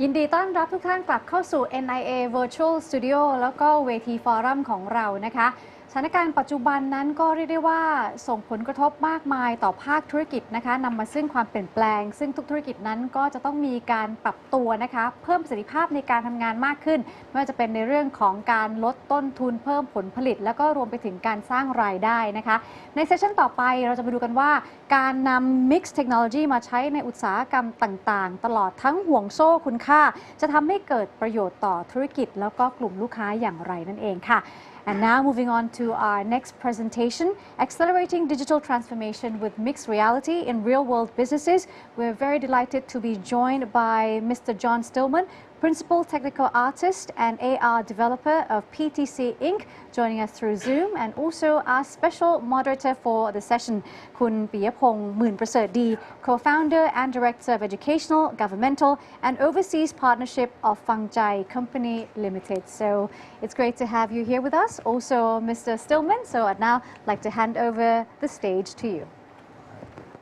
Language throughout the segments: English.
ยินดีต้อนรับทุกท่านกลับเข้าสู่ NIA Virtual Studio แล้วก็เวทีฟอรัมของเรานะคะสถานการณ์ปัจจุบันนั้นก็เรียกได้ว่าส่งผลกระทบมากมายต่อภาคธุรกิจนะคะนำมาซึ่งความเปลี่ยนแปลงซึ่งทุกธุรกิจนั้นก็จะต้องมีการปรับตัวนะคะเพิ่มประสิทธิภาพในการทำงานมากขึ้นไม่ว่าจะเป็นในเรื่องของการลดต้นทุนเพิ่มผลผลิตแล้วก็รวมไปถึงการสร้างรายได้นะคะในเซสชั่นต่อไปเราจะมาดูกันว่าการนำ Mix Technology มาใช้ในอุตสาหกรรมต่างๆตลอดทั้งห่วงโซ่คุณค่าจะทำให้เกิดประโยชน์ต่อธุรกิจแล้วก็กลุ่มลูกค้าอย่างไรนั่นเองค่ะAnd now moving on to our next presentation, Accelerating Digital Transformation with Mixed Reality in Real-World Businesses. We're very delighted to be joined by Mr. John Stillman, Principal Technical Artist and AR Developer of PTC Inc., joining us through Zoom, and also our special moderator for the session, Kun Piyapong Moonpraserdi, Co-founder and Director of Educational, Governmental and Overseas Partnership of Fangjai Company Limited. So it's great to have you here with us, also Mr. Stillman. So I'd now like to hand over the stage to you.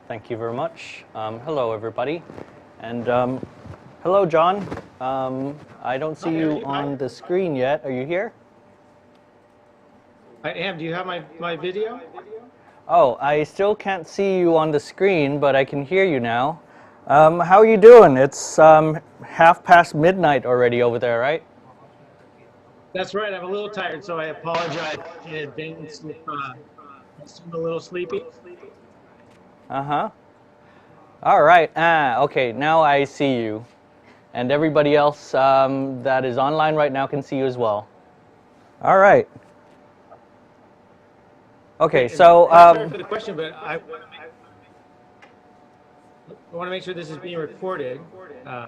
Thank you very much. Hello, everybody. And hello, John. I don't see you on the screen yet. Are you here? I am. Do you have my video? Oh, I still can't see you on the screen, but I can hear you now. How are you doing? It's midnight already over there, right? That's right. I'm a little tired, so I apologize in advance if I'm a little sleepy. Uh-huh. All right. Okay. Now I see you. And everybody else that is online right now can see you as well. All right. Okay, so sorry for the question, but I want to make sure this is being recorded. I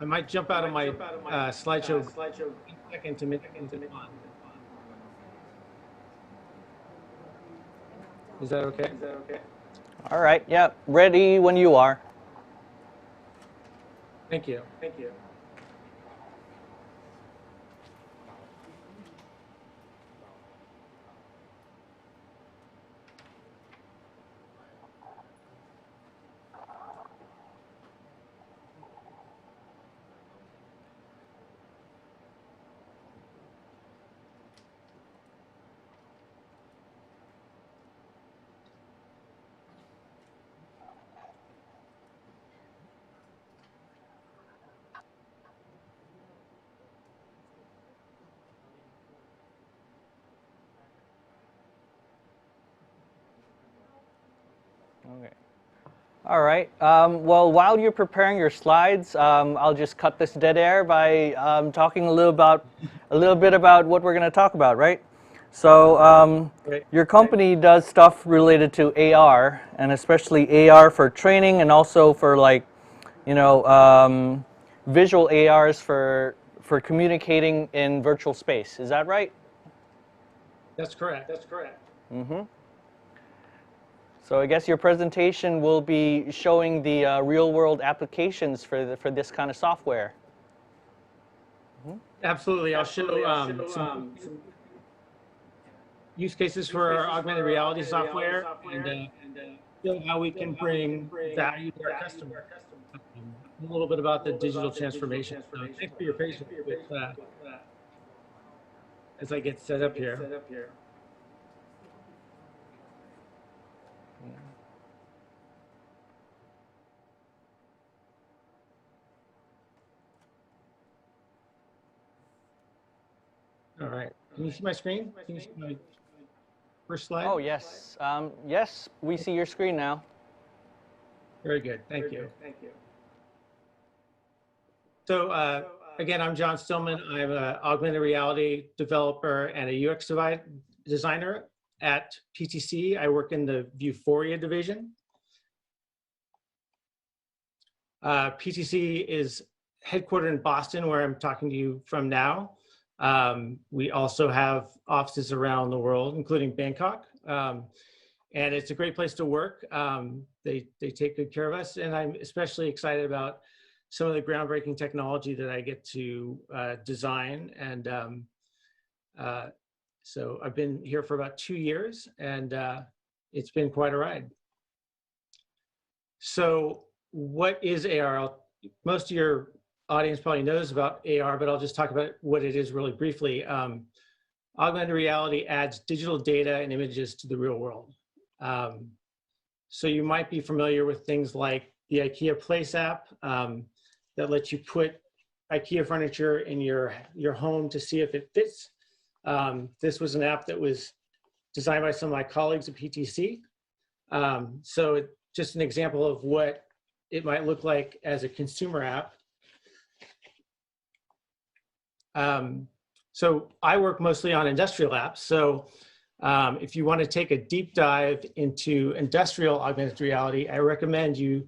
might jump out of my slideshow in a second to make it on. Is that okay? All right. Yeah. Ready when you are. Thank you. Thank you. Okay. All right. Well, while you're preparing your slides, I'll just cut this dead air by talking a little bit about what we're going to talk about, right? So your company does stuff related to AR, and especially AR for training, and also for visual ARs for communicating in virtual space. Is that right? That's correct. Mm-hmm. So I guess your presentation will be showing the real-world applications for this kind of software. Absolutely. I'll show some use cases for our augmented reality software and show how we can bring value to our customers. A little bit about the digital transformation. So thanks for your patience with as I get set up here. All right. Can you see my screen? Can you see my first slide? Oh, yes. Yes, we see your screen now. Very good. Thank you. So again, I'm John Stillman. I'm an augmented reality developer and a UX designer at PTC. I work in the Vuforia division. PTC is headquartered in Boston, where I'm talking to you from now. We also have offices around the world, including Bangkok. And it's a great place to work. They take good care of us. And I'm especially excited about some of the groundbreaking technology that I get to design. And so I've been here for about 2 years, and it's been quite a ride. So what is AR? Most of your audience probably knows about AR, but I'll just talk about what it is really briefly. Augmented reality adds digital data and images to the real world. So you might be familiar with things like the IKEA Place app that lets you put IKEA furniture in your home to see if it fits. This was an app that was designed by some of my colleagues at PTC. So it's just an example of what it might look like as a consumer app. So I work mostly on industrial apps. So if you want to take a deep dive into industrial augmented reality, I recommend you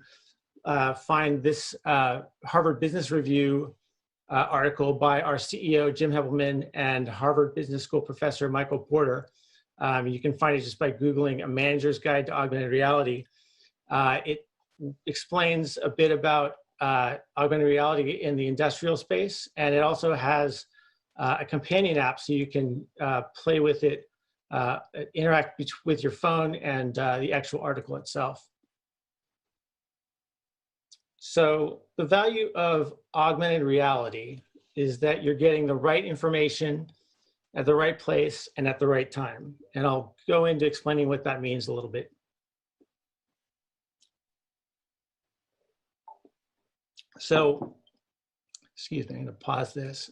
find this Harvard Business Review article by our CEO, Jim Heppelman, and Harvard Business School professor, Michael Porter. You can find it just by Googling A Manager's Guide to Augmented Reality. It explains a bit about augmented reality in the industrial space, and it also has a companion app so you can play with it, interact with your phone and the actual article itself. So the value of augmented reality is that you're getting the right information at the right place and at the right time. And I'll go into explaining what that means a little bit. So, excuse me, I'm gonna pause this.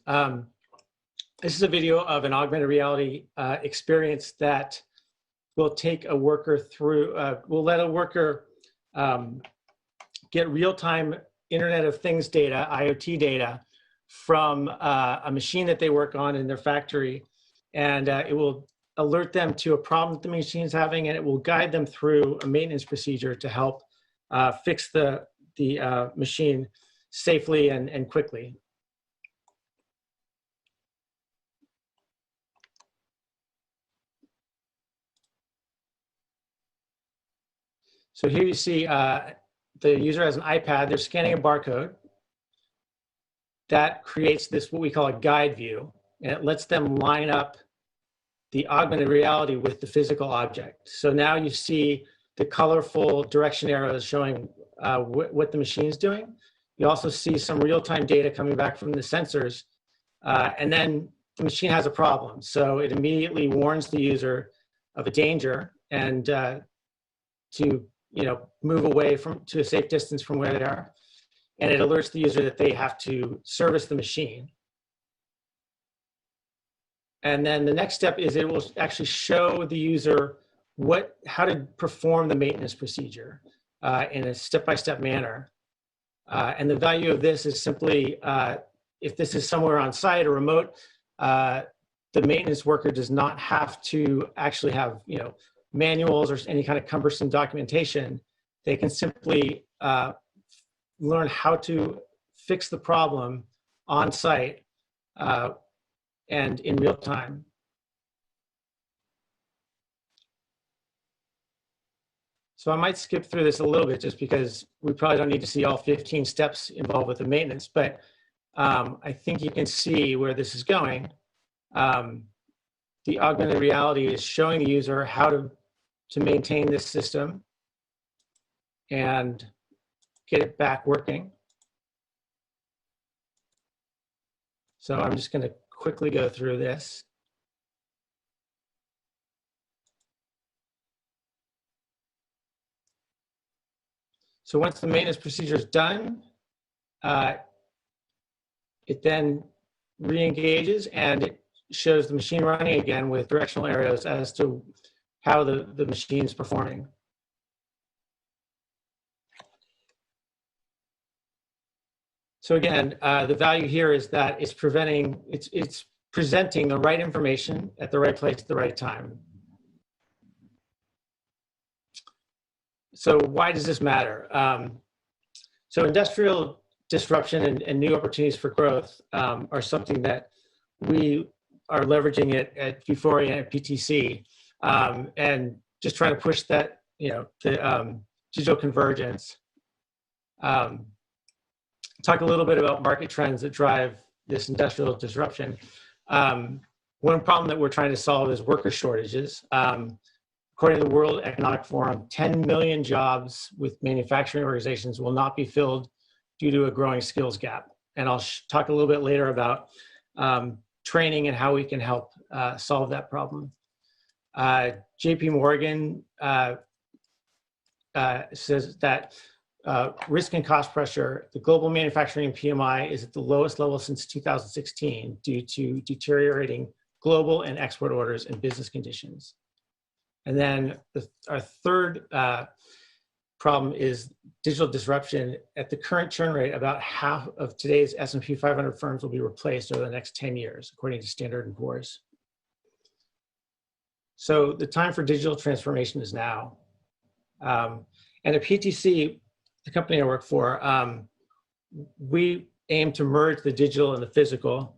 This is a video of an augmented reality experience that will take a worker through, will let a worker get real-time Internet of Things data, IoT data, from a machine that they work on in their factory. And it will alert them to a problem that the machine is having, and it will guide them through a maintenance procedure to help fix the machine safely and quickly. So here you see the user has an iPad, they're scanning a barcode. That creates this, what we call a guide view, and it lets them line up the augmented reality with the physical object. So now you see the colorful direction arrows showing what the machine's doing. You also see some real-time data coming back from the sensors, and then the machine has a problem. So it immediately warns the user of a danger and to move away to a safe distance from where they are. And it alerts the user that they have to service the machine. And then the next step is it will actually show the user how to perform the maintenance procedure in a step-by-step manner. And the value of this is simply, if this is somewhere on site or remote, the maintenance worker does not have to actually have manuals or any kind of cumbersome documentation. They can simply learn how to fix the problem on site and in real time. So I might skip through this a little bit just because we probably don't need to see all 15 steps involved with the maintenance, but I think you can see where this is going. The augmented reality is showing the user how to maintain this system and get it back working. So I'm just going to quickly go through this. So once the maintenance procedure is done, it then re-engages and it shows the machine running again with directional arrows as to how the machine is performing. So again, the value here is that it's presenting the right information at the right place at the right time. So why does this matter? So industrial disruption and new opportunities for growth are something that we are leveraging it at Vuforia and at PTC, and just trying to push that, the digital convergence. Talk a little bit about market trends that drive this industrial disruption. One problem that we're trying to solve is worker shortages. According to the World Economic Forum, 10 million jobs with manufacturing organizations will not be filled due to a growing skills gap. And I'll talk a little bit later about training and how we can help solve that problem. JP Morgan says that risk and cost pressure, the global manufacturing PMI is at the lowest level since 2016 due to deteriorating global and export orders and business conditions. And then our third problem is digital disruption. At the current churn rate, about half of today's S&P 500 firms will be replaced over the next 10 years, according to Standard & Poor's. So the time for digital transformation is now. And at PTC, the company I work for, we aim to merge the digital and the physical.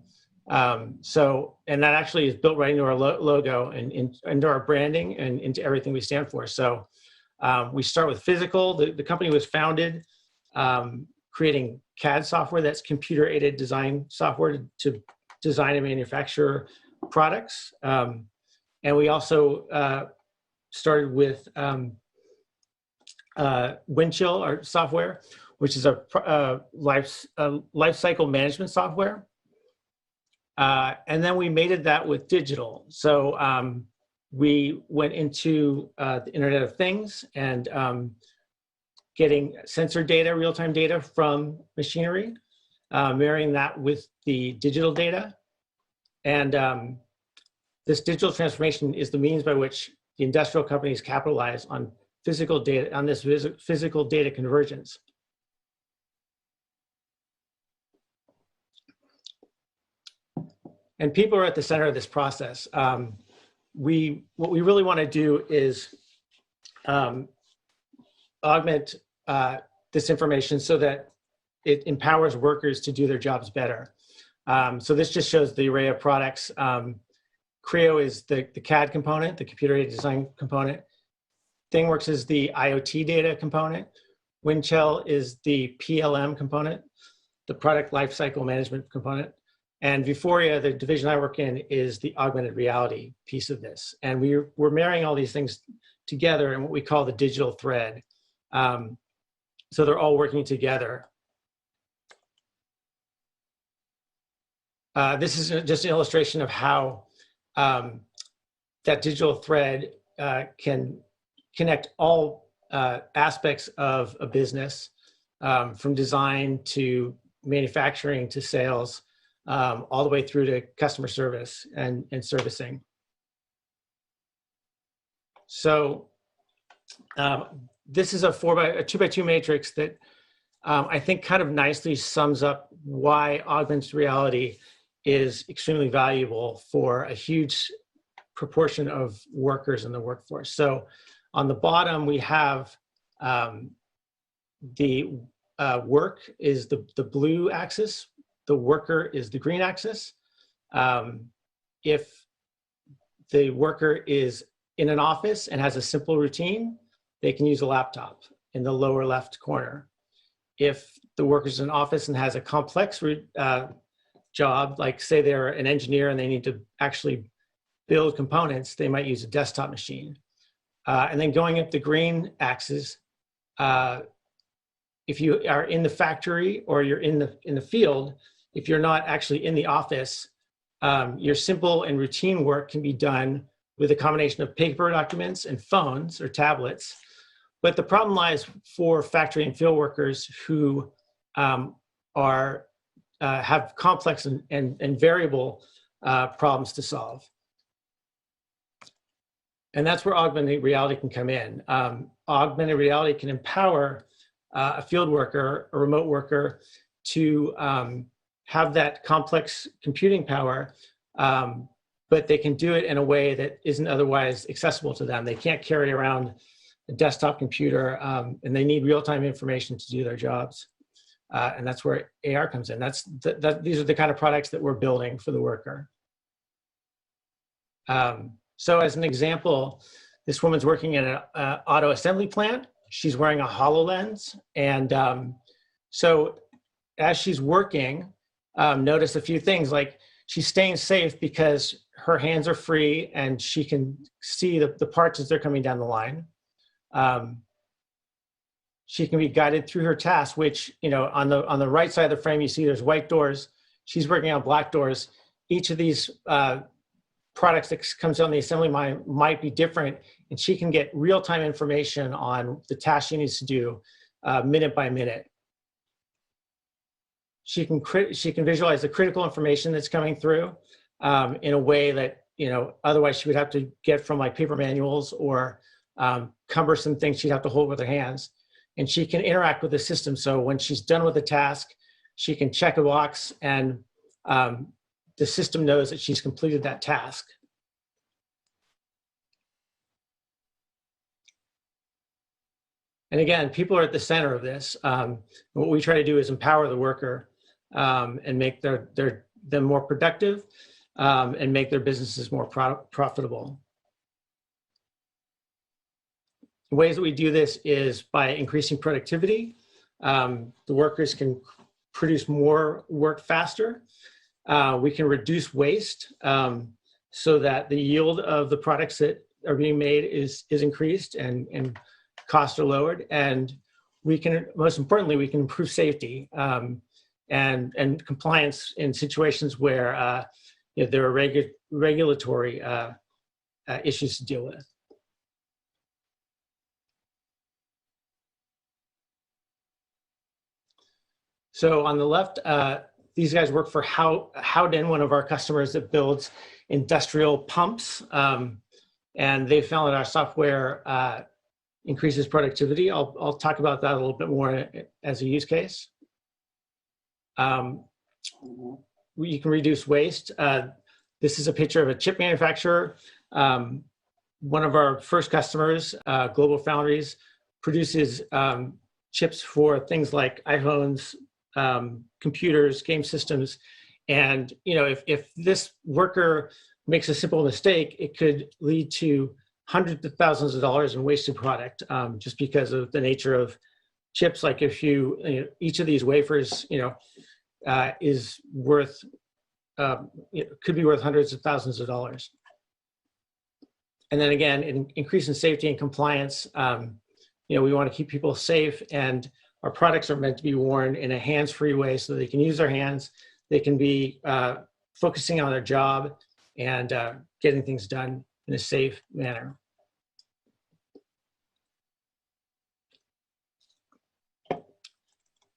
And that actually is built right into our logo and into our branding and into everything we stand for. So we start with physical. The company was founded creating CAD software, that's computer-aided design software to design and manufacture products. And we also started with Windchill, our software, which is a life cycle management software. And then we mated that with digital. So we went into the Internet of Things and getting sensor data, real-time data from machinery, marrying that with the digital data. And this digital transformation is the means by which the industrial companies capitalize on physical data, on this physical data convergence. And people are at the center of this process. What we really want to do is augment this information so that it empowers workers to do their jobs better. So this just shows the array of products. Creo is the CAD component, the computer-aided design component. ThingWorx is the IoT data component. Windchill is the PLM component, the product lifecycle management component. And Vuforia, the division I work in, is the augmented reality piece of this. And we're marrying all these things together in what we call the digital thread. So they're all working together. This is just an illustration of how that digital thread can connect all aspects of a business, from design to manufacturing to sales, all the way through to customer service and servicing. So this is a 2x2 matrix that I think kind of nicely sums up why augmented reality is extremely valuable for a huge proportion of workers in the workforce. So on the bottom, we have the work is the blue axis. The worker is the green axis. If the worker is in an office and has a simple routine, they can use a laptop in the lower left corner. If the worker's in an office and has a complex job, like say they're an engineer and they need to actually build components, they might use a desktop machine. And then going up the green axis, if you are in the factory or you're in the field, if you're not actually in the office, your simple and routine work can be done with a combination of paper documents and phones or tablets. But the problem lies for factory and field workers who have complex and variable problems to solve. And that's where augmented reality can come in. Augmented reality can empower a field worker, a remote worker, to have that complex computing power, but they can do it in a way that isn't otherwise accessible to them. They can't carry around a desktop computer, and they need real-time information to do their jobs. And that's where AR comes in. These are the kind of products that we're building for the worker. So as an example, this woman's working in an auto assembly plant. She's wearing a HoloLens. And so as she's working, notice a few things, like she's staying safe because her hands are free and she can see the parts as they're coming down the line. She can be guided through her task, which, on the right side of the frame, you see there's white doors. She's working on black doors. Each of these products that comes on the assembly line might be different, and she can get real-time information on the task she needs to do minute by minute. She can visualize the critical information that's coming through in a way that otherwise she would have to get from like paper manuals or cumbersome things she'd have to hold with her hands. And she can interact with the system. So when she's done with the task, she can check a box and the system knows that she's completed that task. And again, people are at the center of this. What we try to do is empower the worker and make them more productive and make their businesses more profitable. The ways that we do this is by increasing productivity. The workers can produce more work faster. We can reduce waste so that the yield of the products that are being made is increased and costs are lowered. And we can, most importantly, we can improve safety and compliance in situations where there are regulatory issues to deal with. So on the left, these guys work for Howden, one of our customers that builds industrial pumps. And they found that our software increases productivity. I'll talk about that a little bit more as a use case. You can reduce waste. This is a picture of a chip manufacturer. One of our first customers, Global Foundries, produces chips for things like iPhones, computers, game systems. And if this worker makes a simple mistake, it could lead to hundreds of thousands of dollars in wasted product, just because of the nature of chips. Like if each of these wafers, is worth, could be worth hundreds of thousands of dollars. And then again, in increasing safety and compliance, we want to keep people safe, and our products are meant to be worn in a hands-free way so they can use their hands. They can be focusing on their job and getting things done in a safe manner.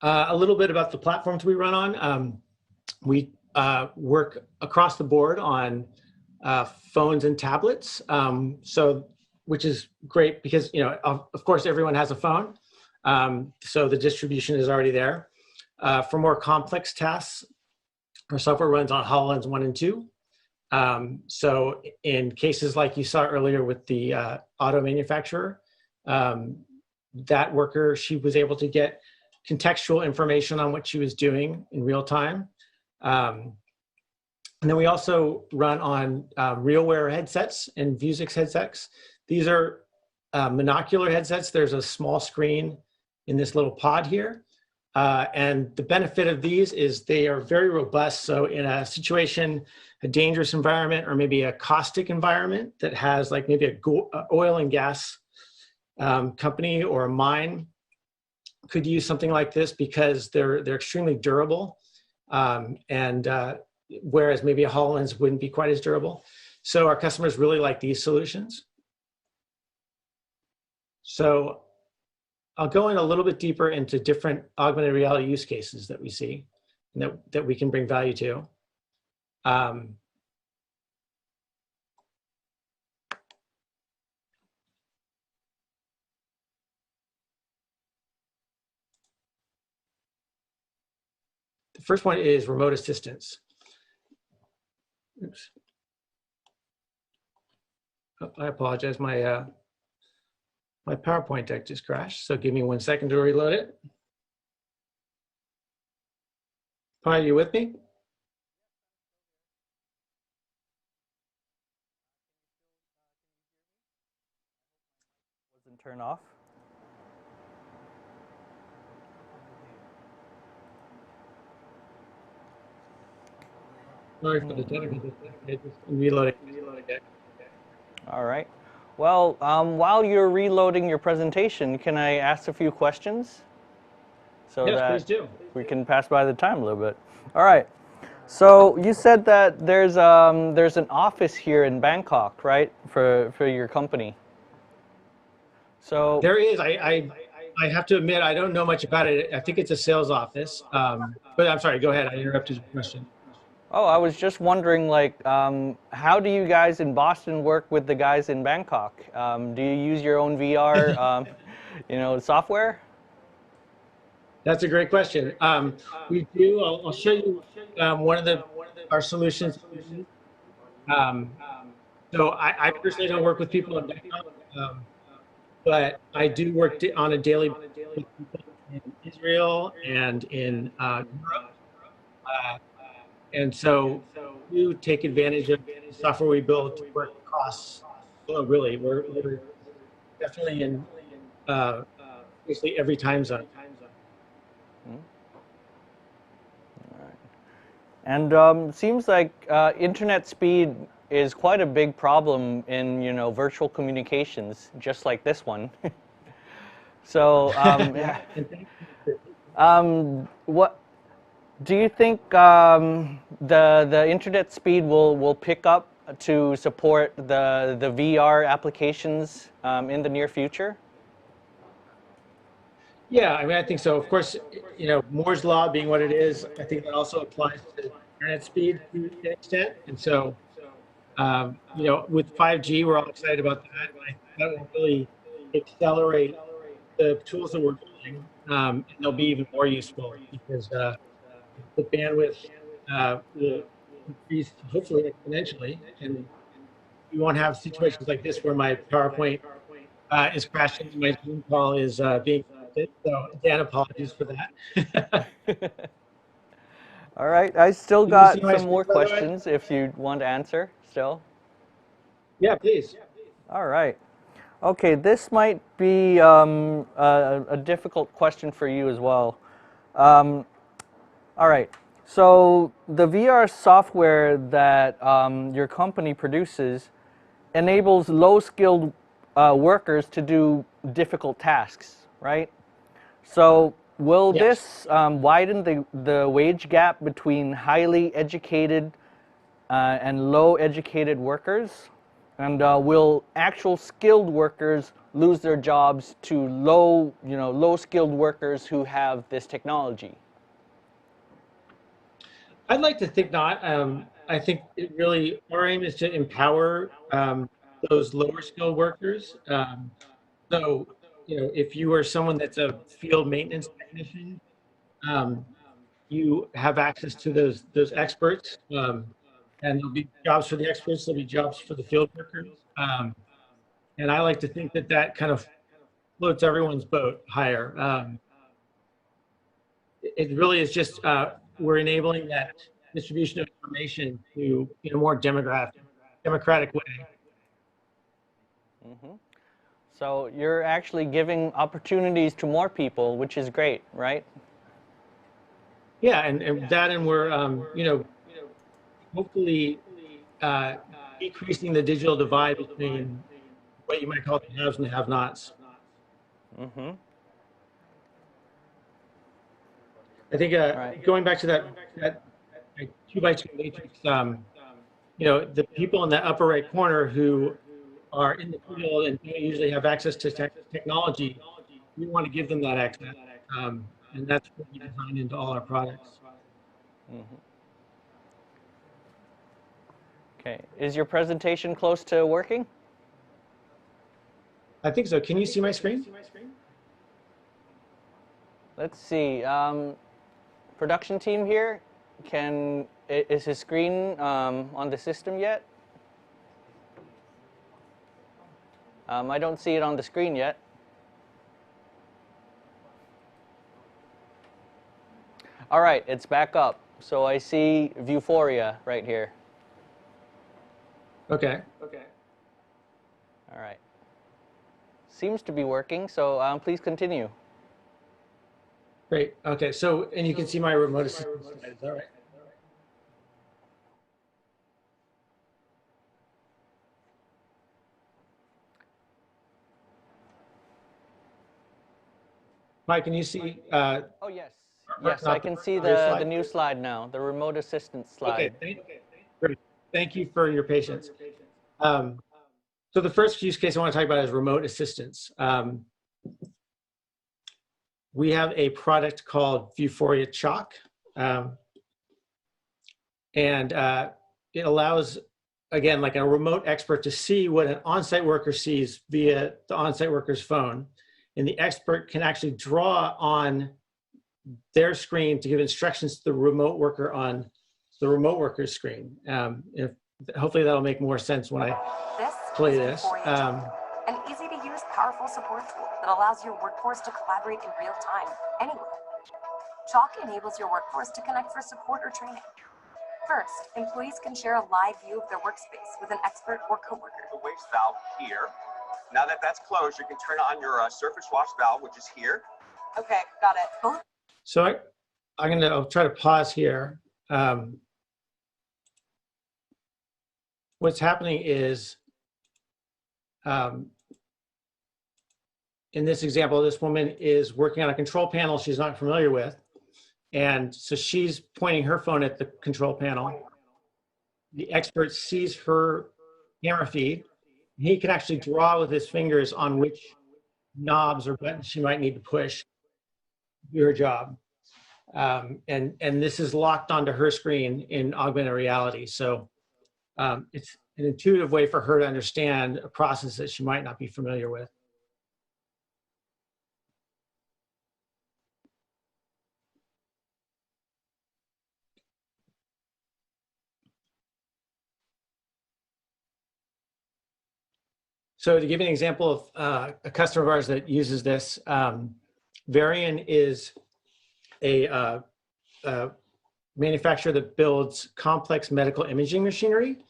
A little bit about the platforms we run on. We work across the board on phones and tablets, which is great because, of course, everyone has a phone. So the distribution is already there. For more complex tasks, our software runs on HoloLens 1 and 2. So in cases like you saw earlier with the auto manufacturer, that worker, she was able to get contextual information on what she was doing in real time. And then we also run on RealWear headsets and Vuzix headsets. These are monocular headsets. There's a small screen in this little pod here. And the benefit of these is they are very robust. So in a situation, a dangerous environment, or maybe a caustic environment that has like maybe a oil and gas company or a mine could use something like this because they're extremely durable. Whereas maybe a HoloLens wouldn't be quite as durable. So our customers really like these solutions. So I'll go in a little bit deeper into different augmented reality use cases that we see and that we can bring value to. The first one is remote assistance. Oops. Oh, I apologize. My PowerPoint deck just crashed. So give me 1 second to reload it. Pi, are you with me? Wasn't turned off. Sorry for the technical difficulty. Just reloading. All right. Well, while you're reloading your presentation, can I ask a few questions? So Yes, that please do. we can pass by the time a little bit. All right. So you said that there's an office here in Bangkok, right, for your company. So There is. I have to admit, I don't know much about it. I think it's a sales office. But I'm sorry. Go ahead. I interrupted your question. oh, I was just wondering, like, how do you guys in Boston work with the guys in Bangkok? Do you use your own VR, software? That's a great question. We do. I'll show you one of our solutions. So I personally don't work with people in Bangkok, but I do work on a daily basis with people in Israel and in Europe. And so we take advantage of the software we build to work across. Well, really, we're definitely in basically every time zone. And seems like internet speed is quite a big problem in virtual communications, just like this one. So what do you think the internet speed will pick up to support the VR applications in the near future? Yeah, I mean, I think so. Of course, Moore's law being what it is, I think that also applies to internet speed to an extent. And so, with 5G, we're all excited about that. And I think that will really accelerate the tools that we're building, and they'll be even more useful because the bandwidth will increase hopefully exponentially, and we won't have situations like this where my PowerPoint is crashing and my Zoom call is being interrupted. So again, apologies for that. All right, I still Can you got see my some more screen, by the way? questions if you want to answer still. Yeah, please. All right. Okay, this might be a difficult question for you as well. All right. So the VR software that your company produces enables low-skilled workers to do difficult tasks, right? So will Yes. this widen the wage gap between highly educated and low-educated workers? And will actual skilled workers lose their jobs to low-skilled workers who have this technology? I'd like to think not. I think our aim is to empower those lower skilled workers. So, if you are someone that's a field maintenance technician, you have access to those experts, and there'll be jobs for the experts. There'll be jobs for the field workers, and I like to think that kind of floats everyone's boat higher. It really is just we're enabling that distribution of information to in a more democratic way. Mm-hmm. So you're actually giving opportunities to more people, which is great, right? Yeah, and we're you know, hopefully uh, decreasing the digital divide between what you might call the haves and the have-nots. Mm-hmm. I think Right. going back to that 2x2 matrix, you know, the people in the upper right corner who are in the field and don't usually have access to technology, we want to give them that access, and that's what we design into all our products. Mm-hmm. Okay. Is your presentation close to working? I think so. Can you see my screen? Let's see. Production team here. Is his screen on the system yet? I don't see it on the screen yet. All right, it's back up. So I see Viewphoria right here. Okay. All right. Seems to be working, so please continue. Great. Okay. So, and you can see my remote assistant slide. Is that right? Mike, can you see? Oh yes, Not I the can see previous the slide? new slide now, the remote assistant Okay. slide. Great. Thank you for your patience. Um, so the first use case I want to talk about is remote assistance. We have a product called Viewphoria Chalk, and it allows, again, like a remote expert to see what an on-site worker sees via the on-site worker's phone, and the expert can actually draw on their screen to give instructions to the remote worker on the remote worker's screen. Hopefully that'll make more sense when I play this. An easy-to-use, powerful support tool that allows your workforce to collaborate in real time, anywhere. Chalk enables your workforce to connect for support or training. First, employees can share a live view of their workspace with an expert or coworker. The waste valve here. Now that that's closed, you can turn on your surface wash valve, which is here. Okay, got it. So I'll try to pause here. What's happening is, in this example, this woman is working on a control panel she's not familiar with. And so she's pointing her phone at the control panel. The expert sees her camera feed. He can actually draw with his fingers on which knobs or buttons she might need to push to do her job. And this is locked onto her screen in augmented reality. So it's an intuitive way for her to understand a process that she might not be familiar with. So to give you an example of a customer of ours that uses this, Varian is a manufacturer that builds complex medical imaging machinery,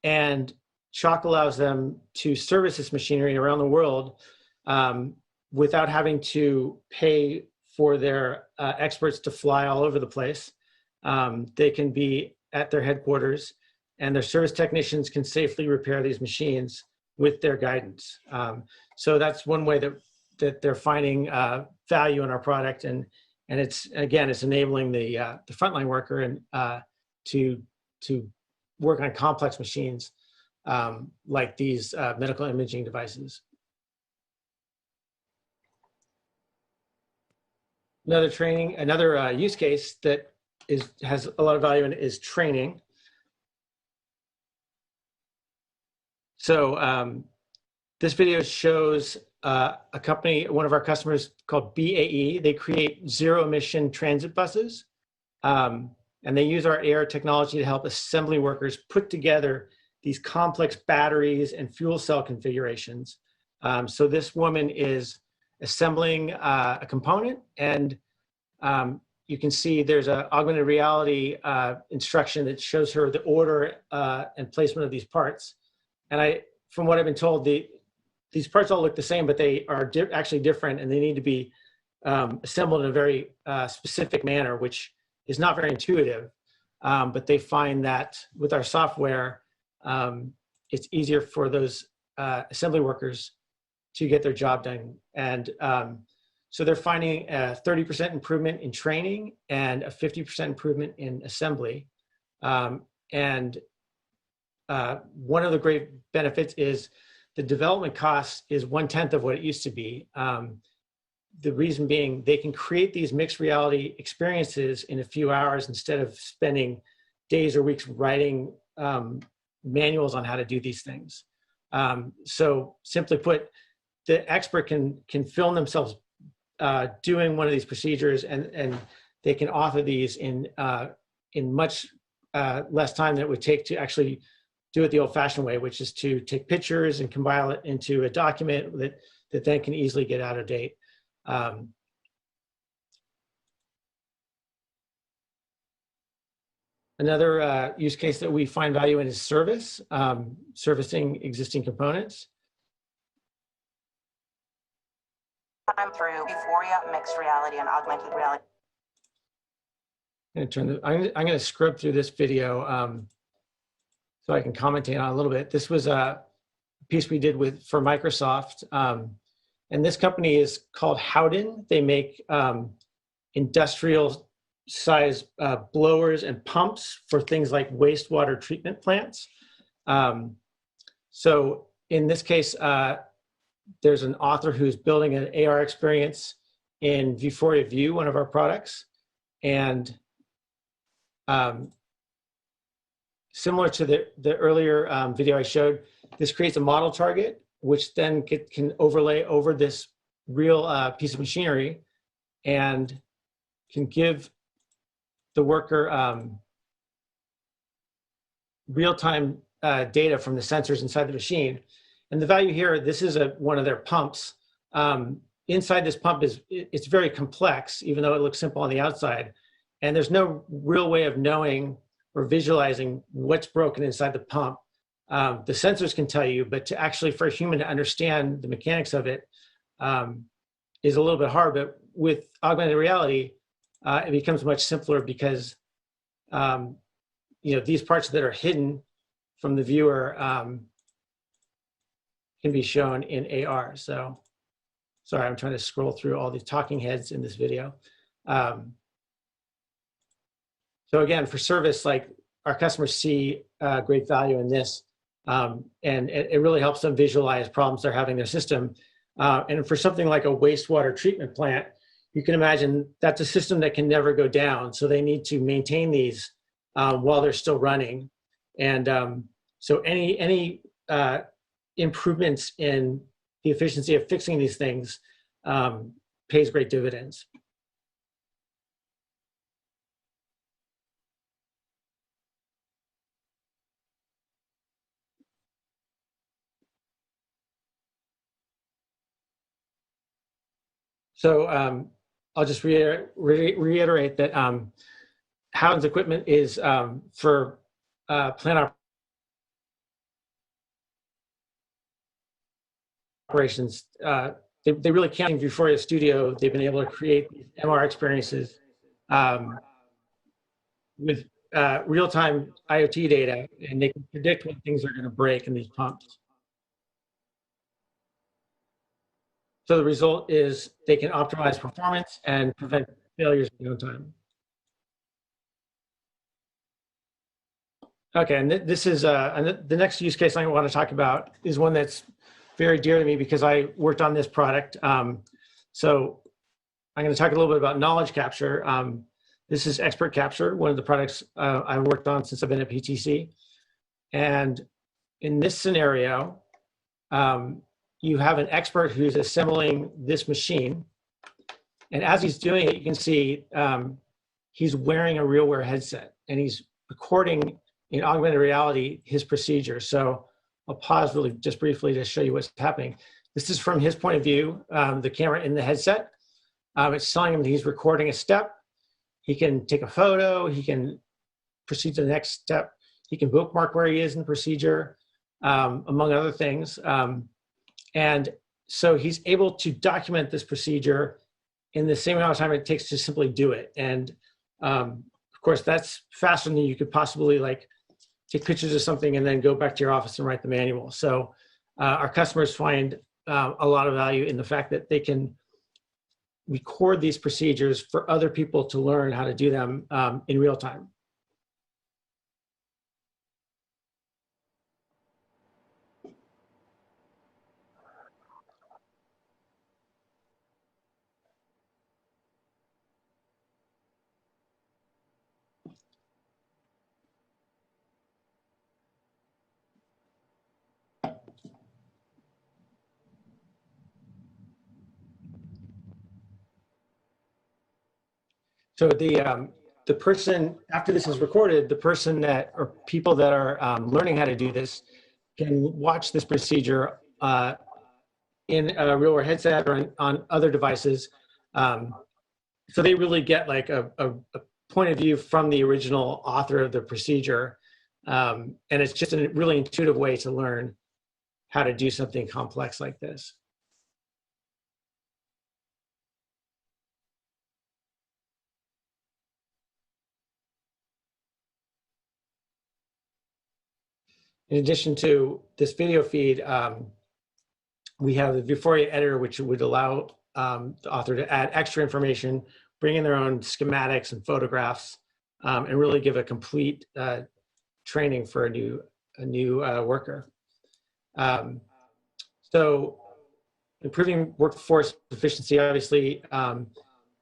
and Chalk allows them to service this machinery around the world without having to pay for their experts to fly all over the place. They can be at their headquarters, and their service technicians can safely repair these machines with their guidance. So that's one way that they're finding value in our product, and it's enabling the frontline worker and to work on complex machines like these medical imaging devices. Another use case that has a lot of value in it is training. So this video shows a company, one of our customers called BAE. They create zero-emission transit buses, and they use our AR technology to help assembly workers put together these complex batteries and fuel cell configurations. So this woman is assembling a component, and you can see there's an augmented reality instruction that shows her the order and placement of these parts. And from what I've been told, these parts all look the same, but they are actually different, and they need to be assembled in a very specific manner, which is not very intuitive. But they find that with our software, it's easier for those assembly workers to get their job done. And so they're finding a 30% improvement in training and a 50% improvement in assembly. And one of the great benefits is the development cost is 1/10 of what it used to be. The reason being, they can create these mixed reality experiences in a few hours instead of spending days or weeks writing manuals on how to do these things. So simply put, the expert can film themselves doing one of these procedures, and they can author these in much less time than it would take to actually do it the old-fashioned way, which is to take pictures and compile it into a document that then can easily get out of date. Another use case that we find value in is service, servicing existing components. I'm through Euphoria, mixed reality, and augmented reality. I'm going to scrub through this video so I can commentate on it a little bit. This was a piece we did for Microsoft. And this company is called Howden. They make industrial size blowers and pumps for things like wastewater treatment plants. So in this case, there's an author who's building an AR experience in Vuforia View, one of our products. And similar to the earlier video I showed, this creates a model target, which then can overlay over this real piece of machinery and can give the worker real-time data from the sensors inside the machine. And the value here, this is one of their pumps. Inside this pump it's very complex, even though it looks simple on the outside. And there's no real way of knowing or visualizing what's broken inside the pump. The sensors can tell you, but for a human to understand the mechanics of it is a little bit hard. But with augmented reality, it becomes much simpler because these parts that are hidden from the viewer can be shown in AR. So, sorry, I'm trying to scroll through all these talking heads in this video. So again, for service, like our customers see great value in this. And it really helps them visualize problems they're having in their system. And for something like a wastewater treatment plant, you can imagine that's a system that can never go down. So they need to maintain these while they're still running. And so any improvements in the efficiency of fixing these things pays great dividends. So I'll just reiterate that Howden's equipment is for plant operations. They really can't in Vuforia Studio. They've been able to create these MR experiences with real-time IoT data, and they can predict when things are going to break in these pumps. So the result is they can optimize performance and prevent failures in no time. Okay, and this is the next use case I want to talk about is one that's very dear to me because I worked on this product. So I'm going to talk a little bit about knowledge capture. This is Expert Capture, one of the products I've worked on since I've been at PTC. And in this scenario, you have an expert who's assembling this machine. And as he's doing it, you can see he's wearing a RealWear headset and he's recording in augmented reality his procedure. So I'll pause really just briefly to show you what's happening. This is from his point of view, the camera in the headset. It's telling him that he's recording a step. He can take a photo. He can proceed to the next step. He can bookmark where he is in the procedure, among other things. And so he's able to document this procedure in the same amount of time it takes to simply do it. And of course, that's faster than you could possibly like take pictures of something and then go back to your office and write the manual. So our customers find a lot of value in the fact that they can record these procedures for other people to learn how to do them in real time. So the person, after this is recorded, the person that, or people that are learning how to do this can watch this procedure in a real world headset or on other devices. So they really get like a point of view from the original author of the procedure. And it's just a really intuitive way to learn how to do something complex like this. In addition to this video feed, we have the Vuforia editor, which would allow the author to add extra information, bring in their own schematics and photographs, and really give a complete training for a new worker. So improving workforce efficiency, obviously,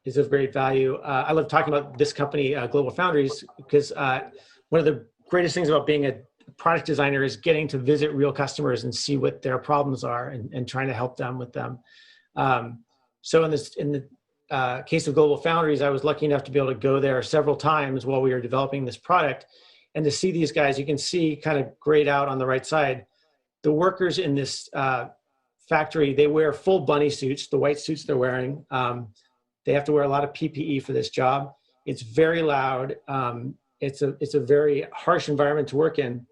is of great value. I love talking about this company, Global Foundries, because one of the greatest things about being a product designer is getting to visit real customers and see what their problems are and trying to help them with them. So in the case of Global Foundries, I was lucky enough to be able to go there several times while we were developing this product and to see these guys. You can see kind of grayed out on the right side, the workers in this factory, they wear full bunny suits, the white suits they're wearing. They have to wear a lot of PPE for this job. It's very loud. It's a very harsh environment to work in.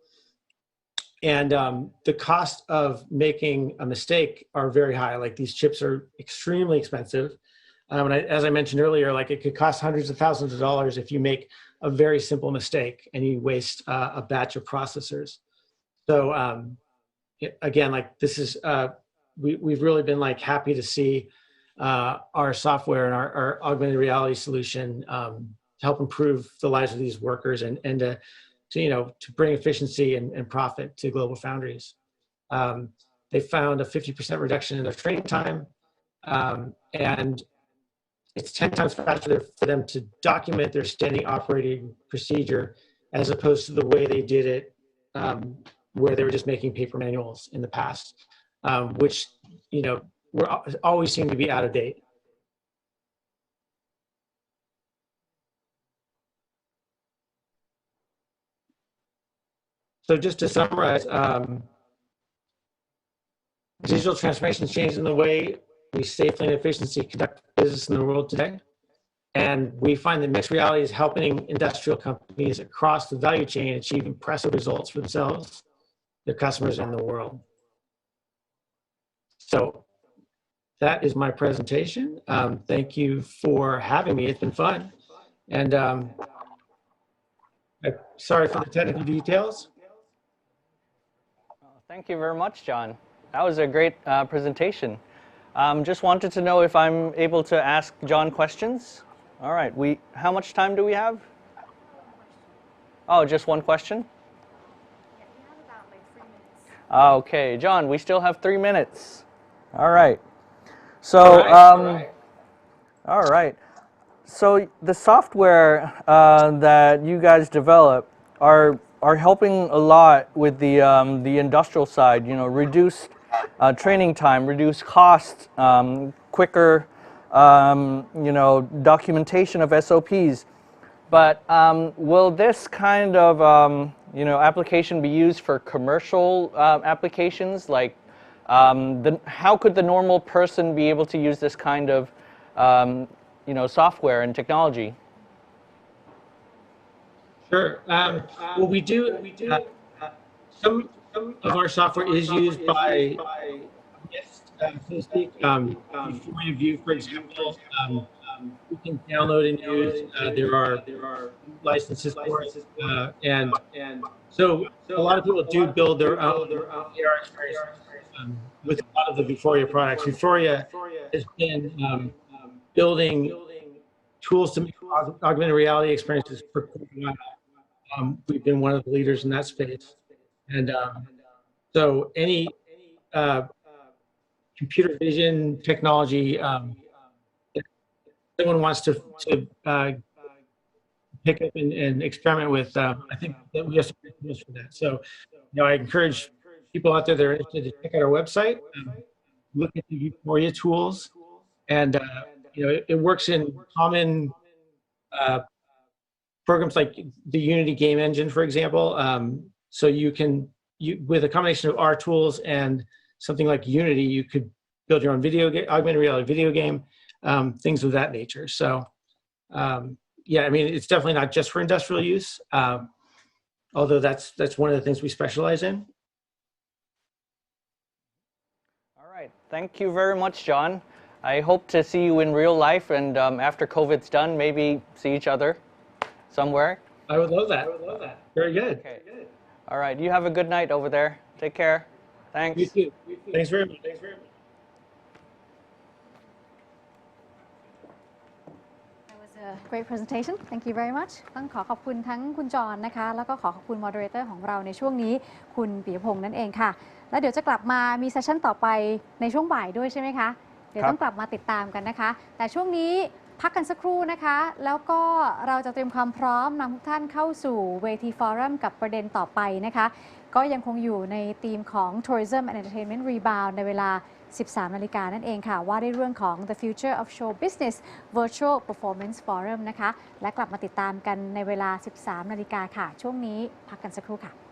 And the cost of making a mistake are very high. Like these chips are extremely expensive. And as I mentioned earlier, like it could cost hundreds of thousands of dollars if you make a very simple mistake and you waste a batch of processors. So again, like this is, we've really been like happy to see our software and our augmented reality solution help improve the lives of these workers and to bring efficiency and profit to Global Foundries. They found a 50% reduction in their training time, and it's 10 times faster for them to document their standing operating procedure as opposed to the way they did it, where they were just making paper manuals in the past, which were always seem to be out of date. So just to summarize, digital transformation is changing the way we safely and efficiently conduct business in the world today. And we find that mixed reality is helping industrial companies across the value chain achieve impressive results for themselves, their customers, and the world. So that is my presentation. Thank you for having me. It's been fun. And sorry for the technical details. Thank you very much, John. That was a great presentation. Just wanted to know if I'm able to ask John questions. All right. How much time do we have? Oh, just one question? Yeah, we have about like 3 minutes. Okay, John, we still have 3 minutes. All right. So, all right. So the software that you guys develop are helping a lot with the industrial side. Reduce training time, reduce costs, quicker documentation of SOPs. But will this kind of application be used for commercial applications? Like, how could the normal person be able to use this kind of software and technology? Sure. Well, we do. Some of our software is used by so to speak. Before you view, for example, you can download and use. There are licenses for it, and so a lot of people do build their own AR experiences with a lot of the Vuforia products. Vuforia has been building tools to make augmented reality experiences for quite a while. We've been one of the leaders in that space, and so any computer vision technology someone wants to pick up and experiment with, I think that we have some tools for that. So, I encourage people out there that are interested to check out our website, look at the Vuforia tools, and it works in common programs like the Unity game engine, for example. So you can, with a combination of our tools and something like Unity, you could build your own augmented reality video game, things of that nature. So, yeah, I mean, it's definitely not just for industrial use, although that's one of the things we specialize in. All right, thank you very much, John. I hope to see you in real life, and after COVID's done, maybe see each other somewhere. I would love that. Very good. Okay. All right, you have a good night over there. Take care. Thanks. You too. Thanks very much. That was a great presentation. Thank you very much. ต้องขอบคุณทั้งคุณจรนะคะแล้วก็ขอบคุณ moderator ของเราในช่วงนี้คุณปิยพงษ์นั่นเองค่ะแล้วเดี๋ยวจะกลับมามีเซสชั่นต่อไปในช่วงบ่ายด้วยใช่ไหมคะเดี๋ยวต้องกลับมาติดตามกันนะคะแต่ช่วงนี้พักกันสักครู่นะคะแล้วก็เราจะเตรียมความพร้อมนำทุกท่านเข้าสู่เวทีฟอรัมกับประเด็นต่อไปนะคะก็ยังคงอยู่ในธีมของ Tourism and Entertainment Rebound ในเวลา 13 นาฬิกานั่นเองค่ะว่าด้วยเรื่องของ The Future of Show Business Virtual Performance Forum นะคะและกลับมาติดตามกันในเวลา 13 นาฬิกาค่ะช่วงนี้พักกันสักครู่ค่ะ